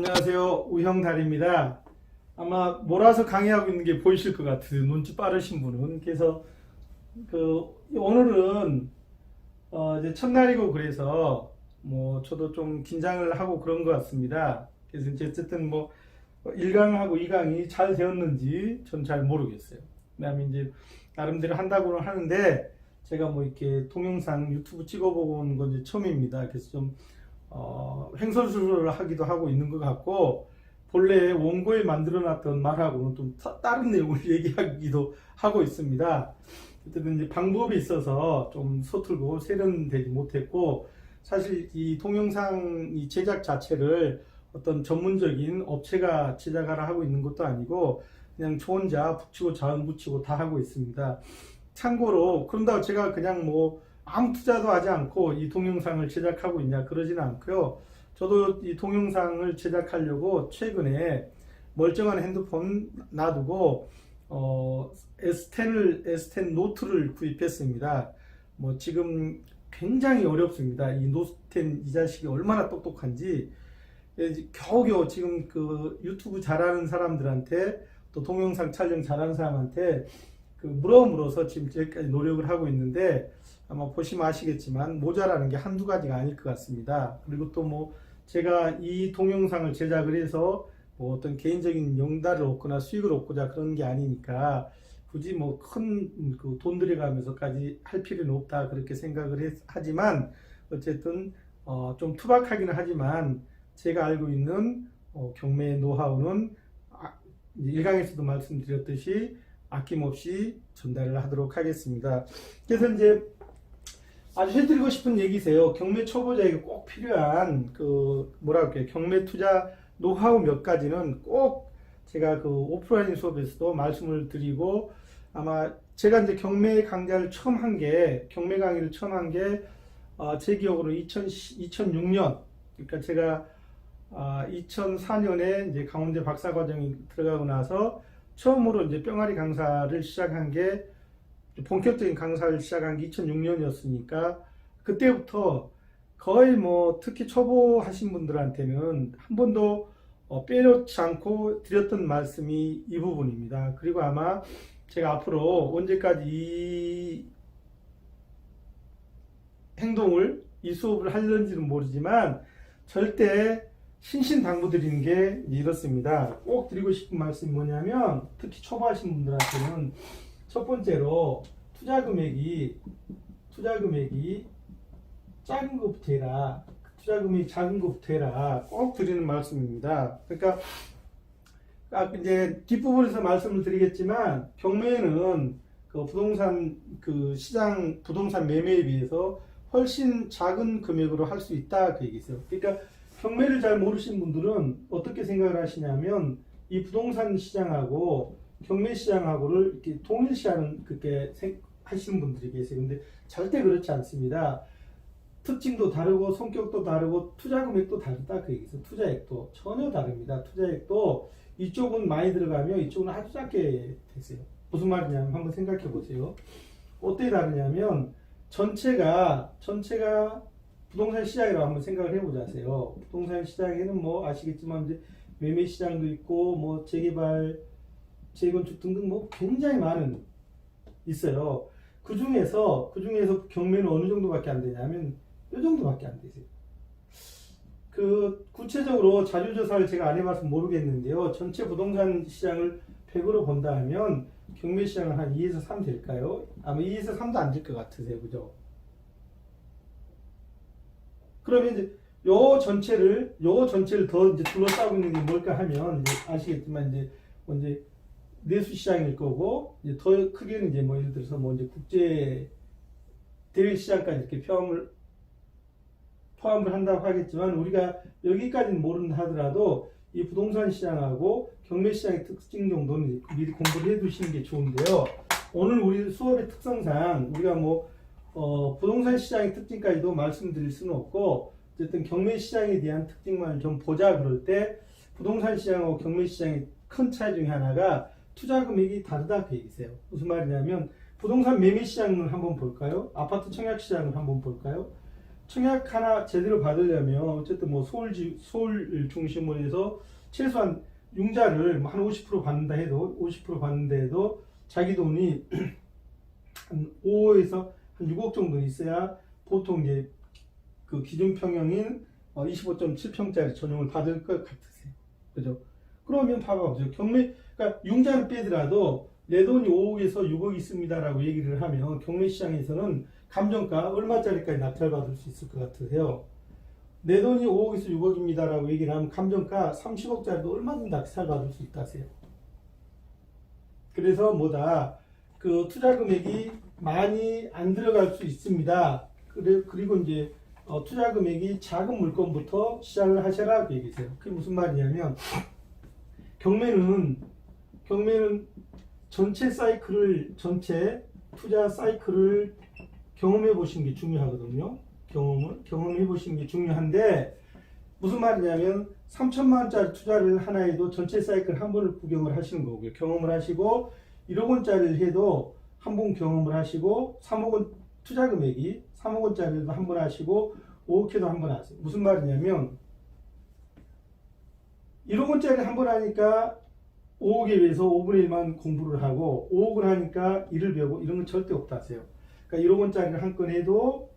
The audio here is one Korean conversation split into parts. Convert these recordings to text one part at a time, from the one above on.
안녕하세요. 우형달입니다. 아마 몰아서 강의하고 있는 게 보이실 것 같아요. 눈치 빠르신 분은. 그래서 오늘은 이제 첫날이고 그래서 뭐 저도 좀 긴장을 하고 그런 것 같습니다. 그래서 이제 어쨌든 뭐 1강하고 2강이 잘 되었는지 전 잘 모르겠어요. 그다음에 이제 나름대로 한다고는 하는데 제가 뭐 이렇게 동영상 유튜브 찍어보고 온 건 이제 처음입니다. 그래서 좀 횡설수설을 하기도 하고 있는 것 같고, 본래 원고에 만들어놨던 말하고는 좀 다른 내용을 얘기하기도 하고 있습니다. 어쨌든 이제 방법이 있어서 좀 서툴고 세련되지 못했고, 사실 이 동영상 이 제작 자체를 어떤 전문적인 업체가 제작하라 하고 있는 것도 아니고 그냥 저 혼자 붙이고 자음 붙이고 다 하고 있습니다. 참고로 그런다고 제가 그냥 뭐 아무 투자도 하지 않고 이 동영상을 제작하고 있냐 그러지는 않고요. 저도 이 동영상을 제작하려고 최근에 멀쩡한 핸드폰 놔두고 S10 노트를 구입했습니다. 뭐 지금 굉장히 어렵습니다. 이 노트 10 이 자식이 얼마나 똑똑한지 겨우겨우 지금 그 유튜브 잘하는 사람들한테 또 동영상 촬영 잘하는 사람한테 물어서 지금 여기까지 노력을 하고 있는데, 아마 보시면 아시겠지만 모자라는 게 한두 가지가 아닐 것 같습니다. 그리고 또 뭐 제가 이 동영상을 제작을 해서 뭐 어떤 개인적인 영달을 얻거나 수익을 얻고자 그런 게 아니니까 굳이 뭐 큰 돈 들여가면서까지 할 필요는 없다 그렇게 생각을 하지만, 어쨌든 좀 투박하기는 하지만 제가 알고 있는 경매의 노하우는 1강에서도 말씀드렸듯이 아낌없이 전달을 하도록 하겠습니다. 그래서 이제 아주 해드리고 싶은 얘기세요. 경매 초보자에게 꼭 필요한 경매 투자 노하우 몇 가지는 꼭 제가 오프라인 수업에서도 말씀을 드리고, 아마 제가 이제 경매 강의를 처음 한 게 제 기억으로 2006년, 그러니까 제가 2004년에 이제 강원대 박사과정에 들어가고 나서 처음으로 이제 뿅아리 강사를 시작한 게, 본격적인 강사를 시작한 게 2006년이었으니까 그때부터 거의 뭐 특히 초보 하신 분들한테는 한 번도 빼놓지 않고 드렸던 말씀이 이 부분입니다. 그리고 아마 제가 앞으로 언제까지 이 행동을, 이 수업을 하려는지는 모르지만 절대 신신당부드리는 게 이렇습니다. 꼭 드리고 싶은 말씀이 뭐냐면, 특히 초보하신 분들한테는 첫 번째로 투자 금액이 작은 것부터 해라. 투자 금액이 작은 것부터 해라. 꼭 드리는 말씀입니다. 그러니까 이제 뒷부분에서 말씀을 드리겠지만, 경매는 부동산 시장 부동산 매매에 비해서 훨씬 작은 금액으로 할 수 있다 그 얘기죠. 그러니까 경매를 잘 모르신 분들은 어떻게 생각을 하시냐면, 이 부동산 시장하고 경매 시장하고를 이렇게 동일시하는 그렇게 하시는 분들이 계세요. 근데 절대 그렇지 않습니다. 특징도 다르고 성격도 다르고 투자 금액도 다르다 그 얘기죠. 투자액도 전혀 다릅니다. 투자액도 이쪽은 많이 들어가면 이쪽은 아주 작게 되세요. 무슨 말이냐면 한번 생각해 보세요. 어떻게 다르냐면, 전체가 부동산 시장이라고 한번 생각을 해보자세요. 부동산 시장에는 뭐 아시겠지만 이제 매매 시장도 있고 뭐 재개발, 재건축 등등 뭐 굉장히 많은 있어요. 그 중에서 경매는 어느 정도밖에 안 되냐면 이 정도밖에 안 되세요. 구체적으로 자료조사를 제가 안 해봐서 모르겠는데요. 전체 부동산 시장을 100으로 본다 하면 경매 시장은 한 2에서 3 될까요? 아마 2에서 3도 안 될 것 같으세요. 그죠? 그러면 이제 요 전체를 더 이제 둘러싸고 있는 게 뭘까 하면, 이제 아시겠지만 이제 내수 시장일 거고, 이제 더 크게는 이제 뭐 예를 들어서 뭐 이제 국제 대외 시장까지 이렇게 포함을 한다고 하겠지만, 우리가 여기까지는 모른다 하더라도 이 부동산 시장하고 경매 시장의 특징 정도는 미리 공부를 해 두시는 게 좋은데요. 오늘 우리 수업의 특성상 우리가 뭐 부동산 시장의 특징까지도 말씀드릴 수는 없고, 어쨌든 경매 시장에 대한 특징만 좀 보자 그럴 때, 부동산 시장하고 경매 시장의 큰 차이 중에 하나가 투자 금액이 다르다 그 얘기세요. 무슨 말이냐면, 부동산 매매 시장을 한번 볼까요? 아파트 청약 시장을 한번 볼까요? 청약 하나 제대로 받으려면 어쨌든 뭐 서울 중심으로 해서 최소한 융자를 한 50% 받는다 해도 50% 받는다 해도 자기 돈이 한 5에서 한 6억 정도 있어야 보통 이제 그 기준 평형인 25.7평짜리 전용을 받을 것 같으세요. 그죠? 그러면 봐봐보세요. 그러니까 융자를 빼더라도 내 돈이 5억에서 6억 있습니다라고 얘기를 하면 경매 시장에서는 감정가 얼마짜리까지 낙찰받을 수 있을 것 같으세요? 내 돈이 5억에서 6억입니다라고 얘기를 하면 감정가 30억짜리도 얼마든지 낙찰받을 수 있다세요. 그래서 그 투자 금액이 많이 안 들어갈 수 있습니다. 그리고 이제 투자 금액이 작은 물건부터 시작을 하셔라 그 얘기세요. 그게 무슨 말이냐면 경매는 전체 투자 사이클을 경험해 보시는 게 중요하거든요. 경험해 보시는 게 중요한데 무슨 말이냐면 3천만 원짜리 투자를 하나 해도 전체 사이클 한 번을 구경을 하시는 거고요. 경험을 하시고 1억 원짜리를 해도 한 번 경험을 하시고 3억 원 투자 금액이 3억 원짜리도 한 번 하시고 5억회도 한 번 하세요. 무슨 말이냐면 1억 원짜리 한 번 하니까 5억에 비해서 5분의 1만 공부를 하고 5억을 하니까 1을 배우고 이런 건 절대 없다 하세요. 그러니까 1억 원짜리를 한 건 해도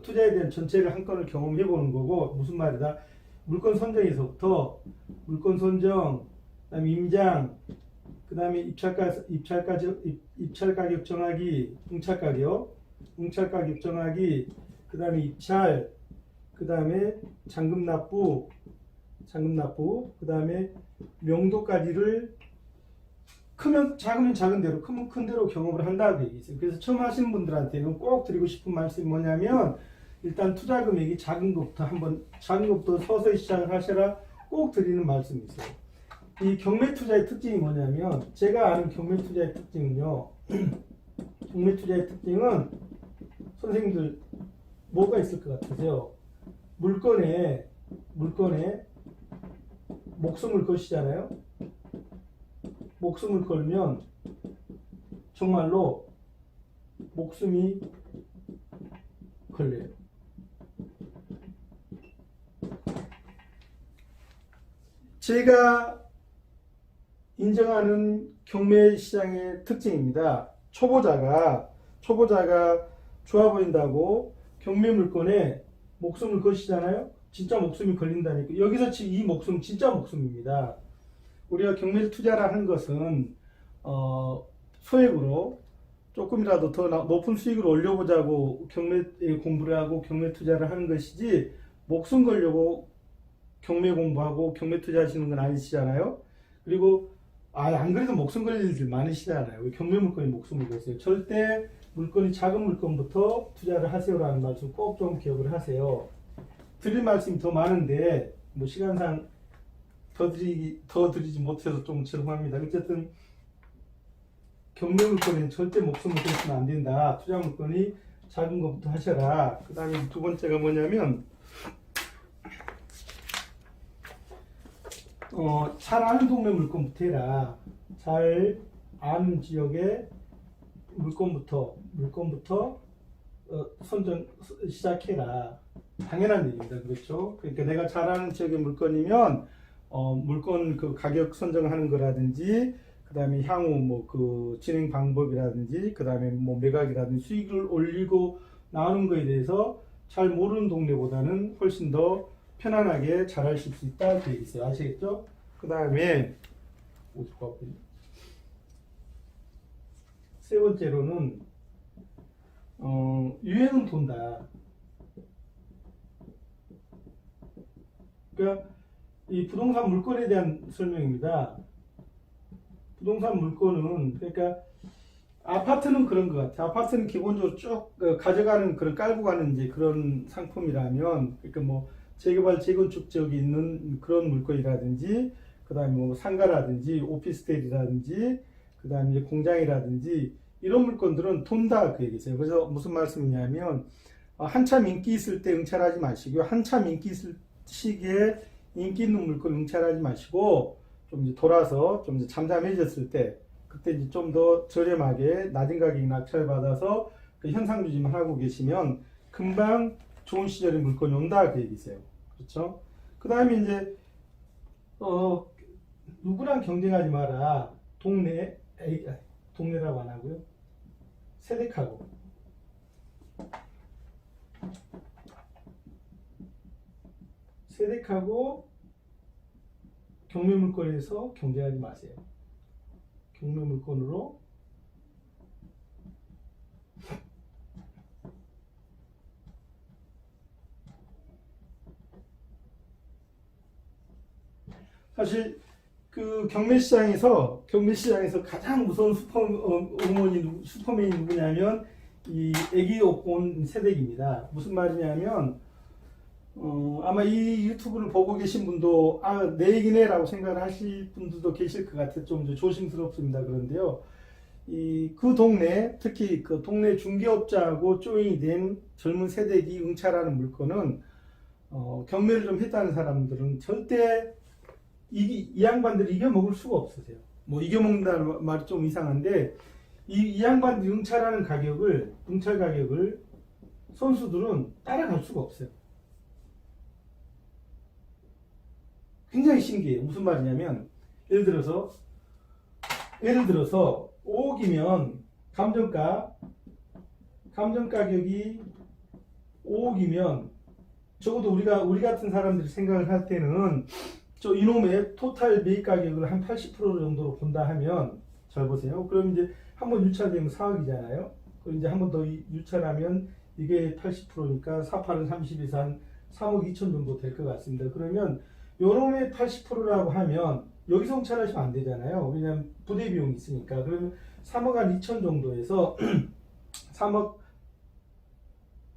투자에 대한 전체를 한 건을 경험해 보는 거고 무슨 말이다. 물건 선정에서부터 물건 선정, 그다음에 임장, 그다음에 입찰 가격 정하기, 응찰 가격 정하기, 그다음에 입찰, 그다음에 잔금 납부, 그다음에 명도까지를 크면 작으면 작은 대로 크면 큰 대로 경험을 한다고 얘기했어요. 그래서 처음 하시는 분들한테는 꼭 드리고 싶은 말씀이 뭐냐면 일단 투자 금액이 작은 것부터 서서히 시작을 하셔라 꼭 드리는 말씀이 있어요. 이 경매 투자의 특징이 뭐냐면 제가 아는 경매 투자의 특징은요. 경매 투자의 특징은 선생님들 뭐가 있을 것 같으세요? 물건에 목숨을 거시잖아요. 목숨을 걸면 정말로 목숨이 걸려요. 제가 인정하는 경매 시장의 특징입니다. 초보자가 좋아 보인다고 경매 물건에 목숨을 거시잖아요. 진짜 목숨이 걸린다니까. 여기서 지금 이 목숨 진짜 목숨입니다. 우리가 경매 투자를 하는 것은 소액으로 조금이라도 더 높은 수익을 올려보자고 경매 공부를 하고 경매 투자를 하는 것이지 목숨 걸려고 경매 공부하고 경매 투자하시는 건 아니시잖아요. 그리고 안 그래도 목숨 걸릴 일들 많으시잖아요. 경매 물건에 목숨을 걸으세요. 절대 물건이 작은 물건부터 투자를 하세요라는 말씀 꼭 좀 기억을 하세요. 드릴 말씀이 더 많은데 뭐 시간상 더 드리지 못해서 좀 죄송합니다. 어쨌든 경매 물건에는 절대 목숨을 걸으시면 안 된다. 투자 물건이 작은 것부터 하셔라. 그 다음에 두 번째가 뭐냐면 잘 아는 동네 물건부터 해라. 잘 아는 지역의 물건부터 선정 시작해라. 당연한 얘기입니다. 그렇죠? 그러니까 내가 잘 아는 지역의 물건이면 물건 그 가격 선정하는 거라든지 그 다음에 향후 뭐 그 진행 방법이라든지 그 다음에 뭐 매각이라든지 수익을 올리고 나오는 거에 대해서 잘 모르는 동네보다는 훨씬 더 편안하게 잘 하실 수 있다 그 얘기 있어요. 아시겠죠? 그 다음에 세 번째로는 유행은 돈다. 그러니까 이 부동산 물건에 대한 설명입니다. 부동산 물건은 그러니까 아파트는 그런 것 같아요. 아파트는 기본적으로 쭉 가져가는 그런 깔고 가는 이제 그런 상품이라면 그러니까 뭐 재개발 재건축 지역에 있는 그런 물건이라든지 그다음에 뭐 상가라든지 오피스텔이라든지 그다음에 이제 공장이라든지 이런 물건들은 돈다 그 얘기세요. 그래서 무슨 말씀이냐면 한참 인기 있을 때 응찰하지 마시고요. 한참 인기 있을 시기에 인기 있는 물건 응찰하지 마시고 좀 이제 돌아서 좀 이제 잠잠해졌을 때 그때 이제 좀 더 저렴하게 낮은 가격에 낙찰 받아서 그 현상 유지만 하고 계시면 금방 좋은 시절에 물건이 온다 그 얘기세요. 그렇죠? 그 다음에 이제 누구랑 경쟁하지 마라. 동네라고 안 하고요. 세대카고. 세대카고 경매 물건에서 경쟁하지 마세요. 경매 물건으로 사실 그 경매 시장에서 가장 무서운 슈퍼맨이 누구냐면 이 애기 옷본 세대입니다. 무슨 말이냐면 아마 이 유튜브를 보고 계신 분도 내 얘기네 라고 생각을 하실 분들도 계실 것 같아서 좀 조심스럽습니다. 그런데요, 그 동네, 특히 그 동네 중개업자하고 조인이 된 젊은 세대기 응차라는 물건은 경매를 좀 했다는 사람들은 절대 이 양반들이 이겨먹을 수가 없으세요. 뭐 이겨먹는다는 말이 좀 이상한데 이 양반들이 응찰하는 응찰 가격을 선수들은 따라갈 수가 없어요. 굉장히 신기해요. 무슨 말이냐면 예를 들어서 5억이면 감정가 가격이 5억이면 적어도 우리 같은 사람들이 생각을 할 때는 이놈의 토탈 매입 가격을 한 80% 정도로 본다 하면, 잘 보세요. 그럼 이제 한번 유찰되면 4억이잖아요. 그럼 이제 한 번 더 유찰하면 이게 80%니까 4, 8은 30에서 한 3억 2천 정도 될 것 같습니다. 그러면 요놈의 80%라고 하면 여기서 응찰하시면 안 되잖아요. 왜냐면 부대 비용이 있으니까. 그러면 3억 한 2천 정도에서 3억,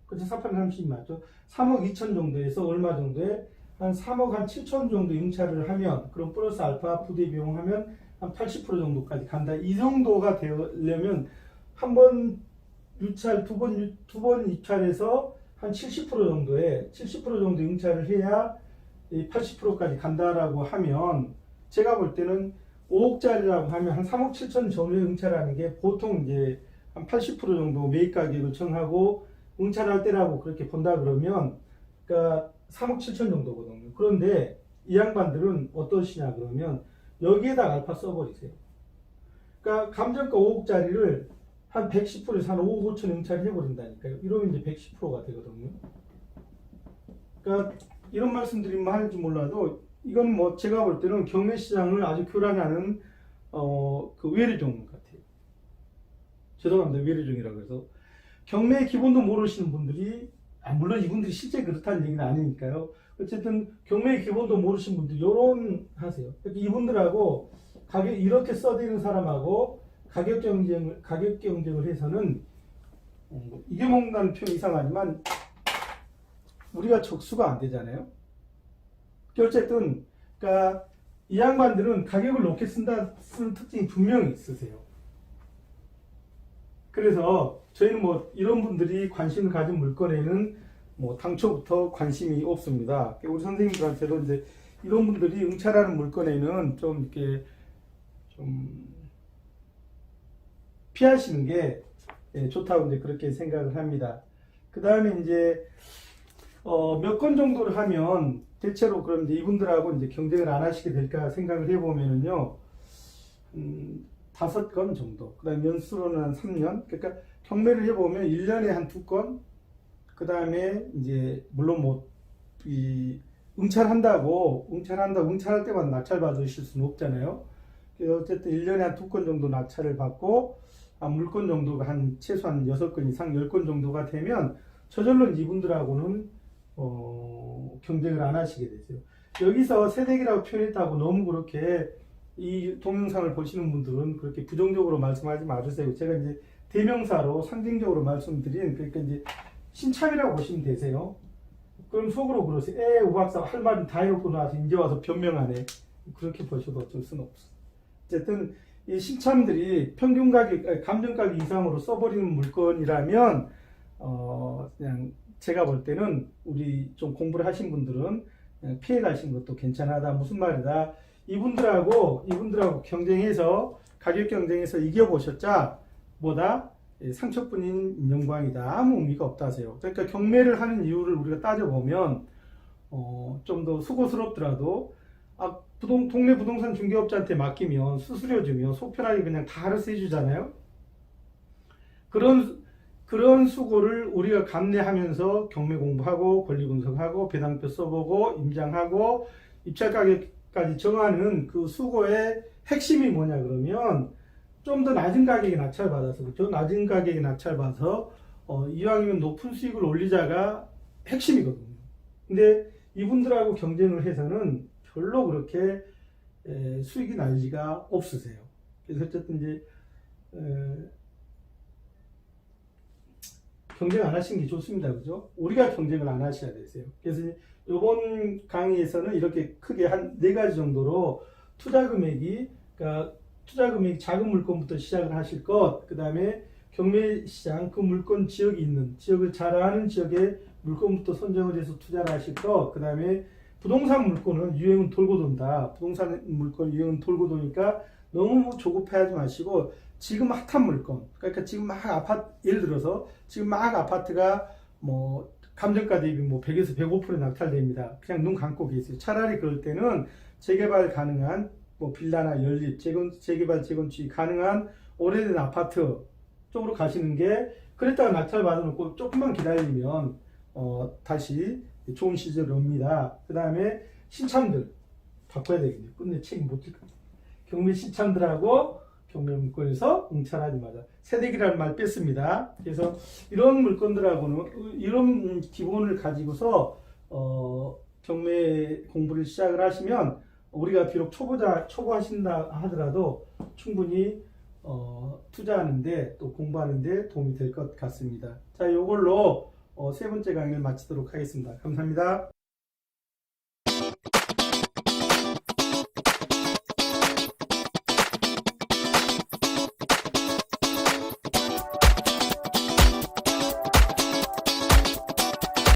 그렇죠. 4, 8은 30 맞죠? 3억 2천 정도에서 얼마 정도에 한 3억 한 7천 정도 응찰을 하면, 그럼 플러스 알파 부대 비용 하면 한 80% 정도까지 간다. 이 정도가 되려면 한 번 유찰, 두 번 유찰해서 한 70% 정도 응찰을 해야 80%까지 간다라고 하면, 제가 볼 때는 5억짜리라고 하면 한 3억 7천 전후에 응찰하는 게 보통 이제 한 80% 정도 매입 가격을 정하고 응찰할 때라고 그렇게 본다 그러면, 그러니까 3억 7천 정도거든요. 그런데 이 양반들은 어떠시냐 그러면 여기에다 알파 써버리세요. 그러니까 감정가 5억짜리를 한 110%에서 한 5억 5천 응찰을 해버린다니까요. 이러면 이제 110%가 되거든요. 그러니까 이런 말씀드리면 할지 몰라도 이건 뭐 제가 볼 때는 경매 시장을 아주 교란하는 그 외래종 같아요. 죄송합니다. 외래종이라고 해서. 경매의 기본도 모르시는 분들이, 물론 이분들이 실제 그렇다는 얘기는 아니니까요. 어쨌든 경매의 기본도 모르신 분들 요런 하세요. 이분들하고 이렇게 써대는 사람하고 가격 경쟁을 해서는 이겨먹는다는 표현 이상하지만 우리가 적수가 안 되잖아요. 어쨌든 그러니까 이 양반들은 가격을 높게 쓰는 특징이 분명히 있으세요. 그래서 저희는 뭐 이런 분들이 관심을 가진 물건에는 뭐 당초부터 관심이 없습니다. 우리 선생님들한테도 이제 이런 분들이 응찰하는 물건에는 좀 이렇게 좀 피하시는 게 좋다고 이제 그렇게 생각을 합니다. 그 다음에 이제 몇 건 정도를 하면 대체로 그럼 이제 이분들하고 이제 경쟁을 안 하시게 될까 생각을 해보면은요, 5건 정도. 그 다음에 연수로는 한 3년. 그러니까 경매를 해보면 1년에 한 2건. 그 다음에 이제 물론 뭐 응찰할 때마다 낙찰 받으실 수는 없잖아요. 그래서 어쨌든 1년에 한 2건 정도 낙찰을 받고 물건 정도가 한 최소한 6건 이상 10건 정도가 되면 저절로 이분들하고는 경쟁을 안 하시게 되세요. 여기서 세대기라고 표현했다고 너무 그렇게 이 동영상을 보시는 분들은 그렇게 부정적으로 말씀하지 마주세요. 제가 이제 대명사로 상징적으로 말씀드린, 그러니까 이제 신참이라고 보시면 되세요. 그럼 속으로 그러세요. 우박사 할 말은 다 해놓고 나서 이제 와서 변명하네. 그렇게 보셔도 어쩔 수는 없어요. 어쨌든 이 신참들이 평균 가격, 감정 가격 이상으로 써버리는 물건이라면 그냥 제가 볼 때는 우리 좀 공부를 하신 분들은 그냥 피해 가신 것도 괜찮다. 무슨 말이다. 이분들하고 경쟁해서 가격 경쟁해서 이겨보셨자 뭐다? 상처뿐인 영광이다. 아무 의미가 없다 하세요. 그러니까 경매를 하는 이유를 우리가 따져보면 좀 더 수고스럽더라도 동네 부동산 중개업자한테 맡기면 수수료 주면 속 편하게 그냥 다 알아서 해주잖아요. 그런 수고를 우리가 감내하면서 경매 공부하고 권리 분석하고 배당표 써보고 임장하고 입찰 가격까지 정하는 그 수고의 핵심이 뭐냐 그러면 좀 더 낮은 가격에 낙찰받아서 그렇죠? 낮은 가격에 낙찰받아서 이왕이면 높은 수익을 올리자가 핵심이거든요. 근데 이분들하고 경쟁을 해서는 별로 그렇게 수익이 날 리가 없으세요. 그래서 어쨌든 이제 경쟁 안 하시는 게 좋습니다. 그죠? 우리가 경쟁을 안 하셔야 되세요. 그래서 이번 강의에서는 이렇게 크게 한 4가지 정도로 투자 금액이, 그러니까 투자 금액이 작은 물건부터 시작을 하실 것, 그 다음에 경매 시장, 그 물건 지역이 있는, 지역을 잘 아는 지역에 물건부터 선정을 해서 투자를 하실 것, 그 다음에 부동산 물건은 유행은 돌고 돈다. 부동산 물건 유행은 돌고 도니까 너무 조급해하지 마시고, 지금 핫한 물건, 그러니까 지금 막 아파트, 예를 들어서 지금 막 아파트가 뭐 감정가 대비 뭐 100에서 105% 낙찰됩니다. 그냥 눈 감고 계세요. 차라리 그럴 때는 재개발 가능한 뭐 빌라나 연립, 재개발 재건축이 가능한 오래된 아파트 쪽으로 가시는 게, 그랬다가 낙찰 받아놓고 조금만 기다리면 다시 좋은 시절이 옵니다. 그 다음에 신참들 바꿔야 되겠네요. 끝내 책임 못 질까? 경매 신참들하고 경매 물건에서 응찰하지 마자. 세대기라는 말 뺐습니다. 그래서 이런 물건들하고는 이런 기본을 가지고서 경매 공부를 시작을 하시면, 우리가 비록 초보하신다 하더라도 충분히 투자하는데 또 공부하는데 도움이 될 것 같습니다. 자, 이걸로 3번째 강의를 마치도록 하겠습니다. 감사합니다.